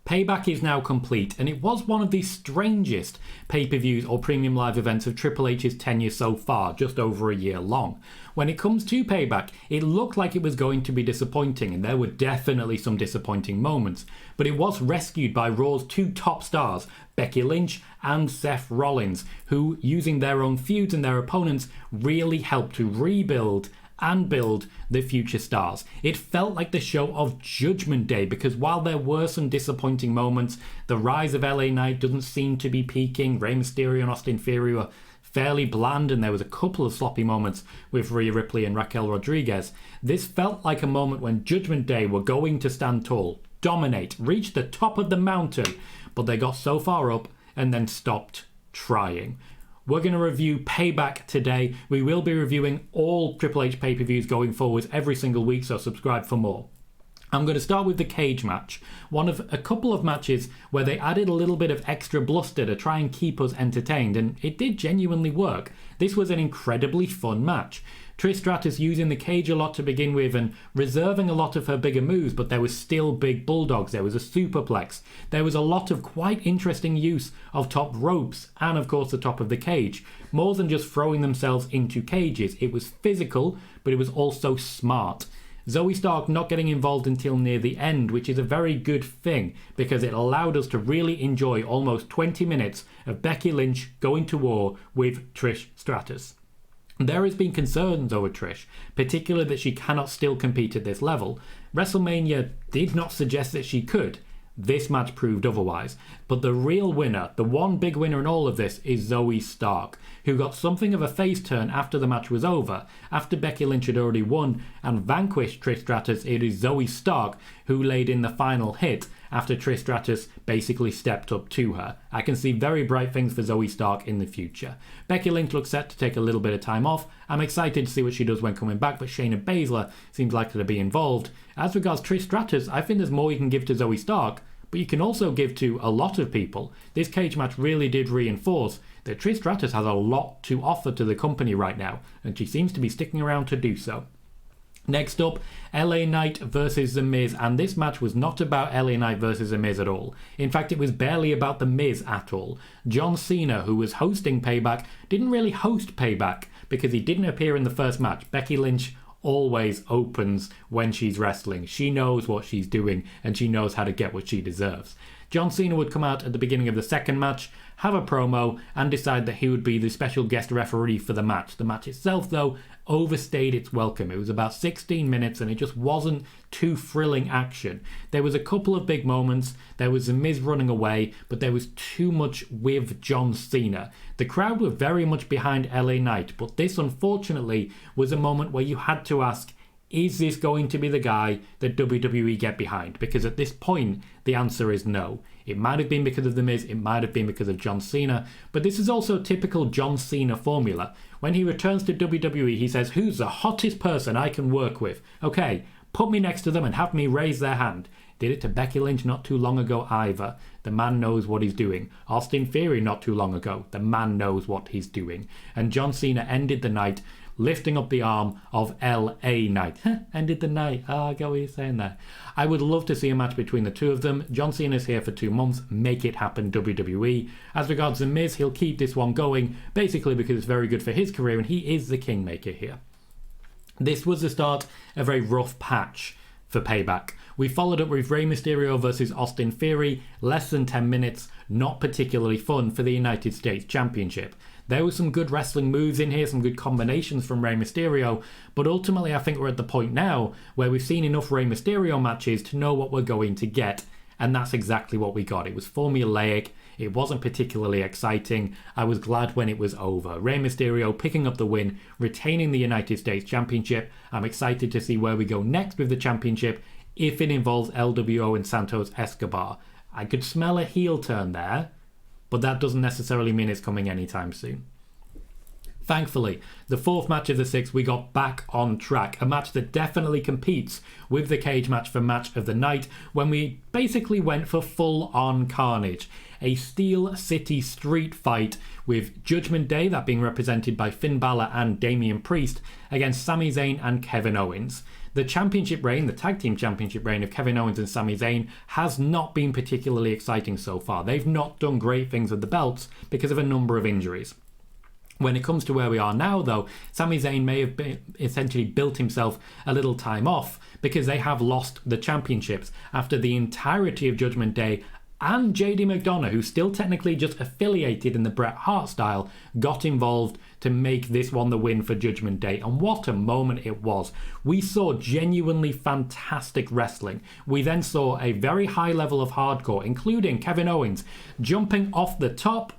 Payback is now complete, and it was one of the strangest pay-per-views or premium live events of Triple H's tenure so far, just over a year long. When it comes to Payback, it looked like it was going to be disappointing, and there were definitely some disappointing moments, but it was rescued by Raw's two top stars, Becky Lynch and Seth Rollins, who, using their own feuds and their opponents, really helped to rebuild and build the future stars. It felt like the show of Judgment Day, because while there were some disappointing moments, the rise of LA Knight doesn't seem to be peaking. Rey Mysterio and Austin Theory were fairly bland, and there was a couple of sloppy moments with Rhea Ripley and Raquel Rodriguez. This felt like a moment when Judgment Day were going to stand tall, dominate, reach the top of the mountain, but they got so far up and then stopped trying. We're going to review Payback today. We will be reviewing all Triple H pay-per-views going forwards every single week, so subscribe for more. I'm going to start with the cage match, one of a couple of matches where they added a little bit of extra bluster to try and keep us entertained, and it did genuinely work. This was an incredibly fun match. Trish Stratus using the cage a lot to begin with and reserving a lot of her bigger moves, but there was still big bulldogs, there was a superplex, there was a lot of quite interesting use of top ropes and of course the top of the cage. More than just throwing themselves into cages, it was physical, but it was also smart. Zoe Stark not getting involved until near the end, which is a very good thing because it allowed us to really enjoy almost 20 minutes of Becky Lynch going to war with Trish Stratus. There has been concerns over Trish, particularly that she cannot still compete at this level. WrestleMania did not suggest that she could. This match proved otherwise. But the real winner, the one big winner in all of this, is Zoe Stark, who got something of a face turn after the match was over. After Becky Lynch had already won and vanquished Trish Stratus, it is Zoe Stark who laid in the final hit after Trish Stratus basically stepped up to her. I can see very bright things for Zoe Stark in the future. Becky Lynch looks set to take a little bit of time off. I'm excited to see what she does when coming back, but Shayna Baszler seems likely to be involved. As regards Trish Stratus, I think there's more you can give to Zoe Stark, but you can also give to a lot of people. This cage match really did reinforce that Trish Stratus has a lot to offer to the company right now, and she seems to be sticking around to do so. Next up, LA Knight versus The Miz, and this match was not about LA Knight versus The Miz at all. In fact, it was barely about The Miz at all. John Cena, who was hosting Payback, didn't really host Payback because he didn't appear in the first match. Becky Lynch always opens when she's wrestling. She knows what she's doing and she knows how to get what she deserves. John Cena would come out at the beginning of the second match, have a promo, and decide that he would be the special guest referee for the match. The match itself, though, overstayed its welcome. It was about 16 minutes and it just wasn't too thrilling action. There was a couple of big moments. There was The Miz running away, but there was too much with John Cena. The crowd were very much behind LA Knight, but this, unfortunately, was a moment where you had to ask, is this going to be the guy that WWE get behind? Because at this point, the answer is no. It might have been because of The Miz, it might have been because of John Cena, but this is also typical John Cena formula. When he returns to WWE, he says, who's the hottest person I can work with? Okay, put me next to them and have me raise their hand. Did it to Becky Lynch not too long ago either. The man knows what he's doing. Austin Theory not too long ago. The man knows what he's doing. And John Cena ended the night lifting up the arm of LA Knight. Ended the night. I get what you're saying there. I would love to see a match between the two of them. John Cena's here for 2 months. Make it happen, WWE. As regards The Miz, he'll keep this one going, basically because it's very good for his career and he is the kingmaker here. This was the start of a rough patch for Payback. We followed up with Rey Mysterio versus Austin Theory, less than 10 minutes, not particularly fun for the United States Championship. There were some good wrestling moves in here, some good combinations from Rey Mysterio, but ultimately I think we're at the point now where we've seen enough Rey Mysterio matches to know what we're going to get, and that's exactly what we got. It was formulaic, it wasn't particularly exciting. I was glad when it was over. Rey Mysterio picking up the win, retaining the United States Championship. I'm excited to see where we go next with the championship if it involves LWO and Santos Escobar. I could smell a heel turn there, but that doesn't necessarily mean it's coming anytime soon. Thankfully, the fourth match of the 6, we got back on track. A match that definitely competes with the cage match for match of the night when we basically went for full-on carnage. A Steel City street fight with Judgment Day, that being represented by Finn Balor and Damian Priest, against Sami Zayn and Kevin Owens. The championship reign, the tag team championship reign of Kevin Owens and Sami Zayn has not been particularly exciting so far. They've not done great things with the belts because of a number of injuries. When it comes to where we are now, though, Sami Zayn may have essentially built himself a little time off because they have lost the championships after the entirety of Judgment Day, and JD McDonough, who's still technically just affiliated in the Bret Hart style, got involved to make this one the win for Judgment Day. And what a moment it was. We saw genuinely fantastic wrestling. We then saw a very high level of hardcore, including Kevin Owens jumping off the top.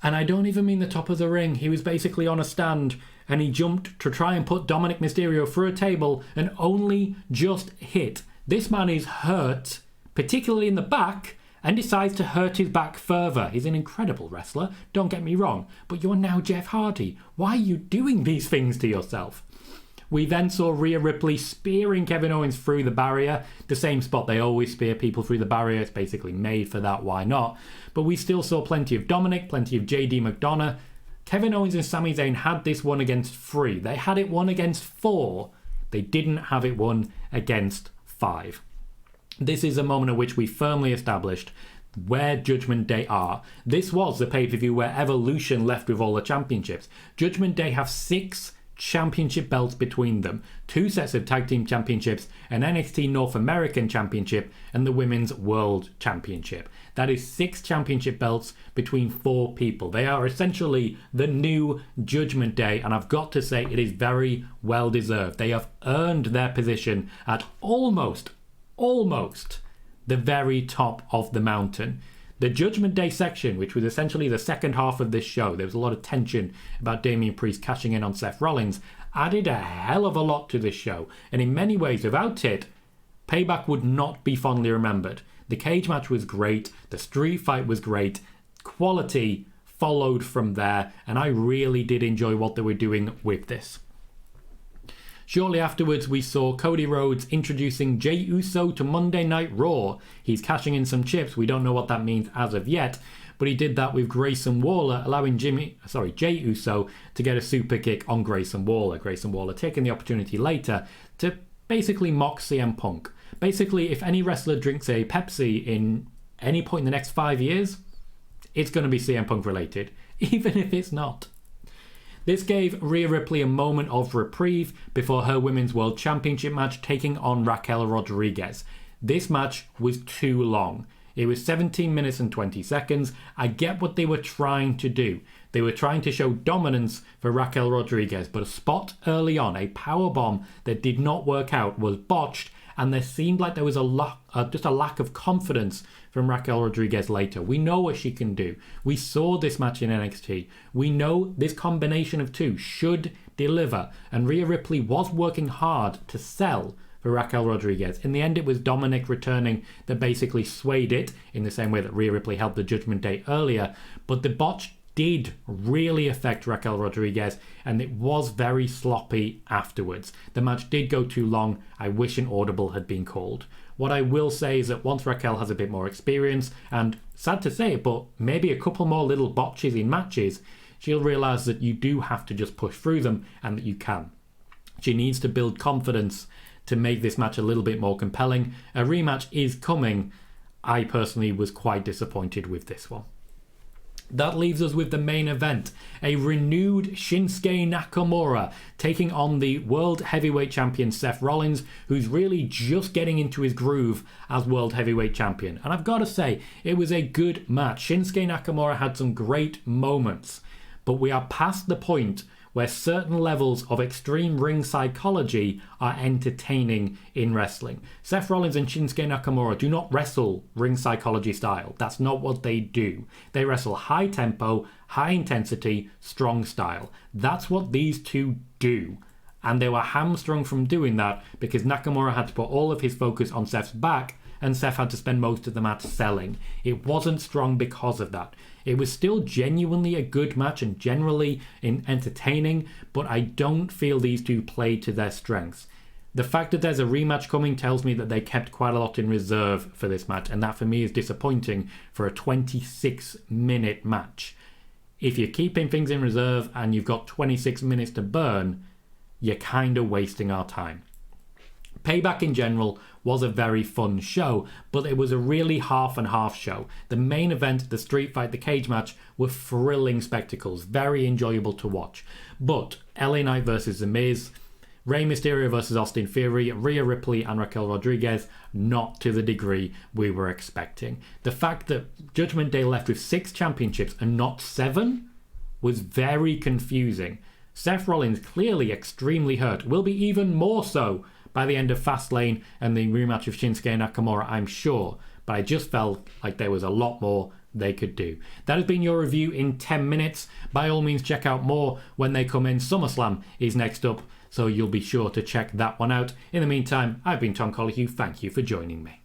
And I don't even mean the top of the ring. He was basically on a stand and he jumped to try and put Dominic Mysterio through a table and only just hit. This man is hurt, particularly in the back, and decides to hurt his back further. He's an incredible wrestler, don't get me wrong, but you're now Jeff Hardy. Why are you doing these things to yourself? We then saw Rhea Ripley spearing Kevin Owens through the barrier, the same spot they always spear people through the barrier. It's basically made for that, why not? But we still saw plenty of Dominic, plenty of JD McDonough. Kevin Owens and Sami Zayn had this one against 3. They had it won against 4. They didn't have it won against 5. This is a moment at which we firmly established where Judgment Day are. This was the pay-per-view where Evolution left with all the championships. Judgment Day have 6 championship belts between them, 2 sets of tag team championships, an NXT North American championship, and the Women's World Championship. That is 6 championship belts between 4 people. They are essentially the new Judgment Day, and I've got to say it is very well deserved. They have earned their position at almost the very top of the mountain. The Judgment Day section, which was essentially the second half of this show, there was a lot of tension about Damian Priest cashing in on Seth Rollins, added a hell of a lot to this show. And in many ways, without it, Payback would not be fondly remembered. The cage match was great, the street fight was great, quality followed from there, and I really did enjoy what they were doing with this. Shortly afterwards, we saw Cody Rhodes introducing Jey Uso to Monday Night Raw. He's cashing in some chips. We don't know what that means as of yet, but he did that with Grayson Waller, allowing Jey Uso to get a super kick on Grayson Waller. Grayson Waller taking the opportunity later to basically mock CM Punk. Basically, if any wrestler drinks a Pepsi in any point in the next 5 years, it's going to be CM Punk related, even if it's not. This gave Rhea Ripley a moment of reprieve before her Women's World Championship match taking on Raquel Rodriguez. This match was too long. It was 17 minutes and 20 seconds. I get what they were trying to do. They were trying to show dominance for Raquel Rodriguez, but a spot early on, a powerbomb that did not work out, was botched, and there seemed like there was just a lack of confidence from Raquel Rodriguez later. We know what she can do. We saw this match in NXT. We know this combination of two should deliver, and Rhea Ripley was working hard to sell for Raquel Rodriguez. In the end, it was Dominic returning that basically swayed it, in the same way that Rhea Ripley helped the Judgment Day earlier, but the botch did really affect Raquel Rodriguez, and it was very sloppy afterwards. The match did go too long. I wish an audible had been called. What I will say is that once Raquel has a bit more experience, and sad to say it, but maybe a couple more little botches in matches, she'll realise that you do have to just push through them, and that you can. She needs to build confidence to make this match a little bit more compelling. A rematch is coming. I personally was quite disappointed with this one. That leaves us with the main event, a renewed Shinsuke Nakamura taking on the World Heavyweight Champion Seth Rollins, who's really just getting into his groove as World Heavyweight Champion. And I've got to say, it was a good match. Shinsuke Nakamura had some great moments, but we are past the point where certain levels of extreme ring psychology are entertaining in wrestling. Seth Rollins and Shinsuke Nakamura do not wrestle ring psychology style. That's not what they do. They wrestle high tempo, high intensity, strong style. That's what these two do. And they were hamstrung from doing that because Nakamura had to put all of his focus on Seth's back, and Seth had to spend most of the match selling. It wasn't strong because of that. It was still genuinely a good match and generally entertaining, but I don't feel these two played to their strengths. The fact that there's a rematch coming tells me that they kept quite a lot in reserve for this match, and that for me is disappointing for a 26-minute match. If you're keeping things in reserve and you've got 26 minutes to burn, you're kind of wasting our time. Payback in general was a very fun show, but it was a really half and half show. The main event, the street fight, the cage match were thrilling spectacles, very enjoyable to watch. But LA Knight versus The Miz, Rey Mysterio versus Austin Theory, Rhea Ripley and Raquel Rodriguez, not to the degree we were expecting. The fact that Judgment Day left with 6 championships and not 7 was very confusing. Seth Rollins, clearly extremely hurt, will be even more so by the end of Fastlane and the rematch of Shinsuke and Nakamura, I'm sure. But I just felt like there was a lot more they could do. That has been your review in 10 minutes. By all means, check out more when they come in. SummerSlam is next up, so you'll be sure to check that one out. In the meantime, I've been Tom Colohue. Thank you for joining me.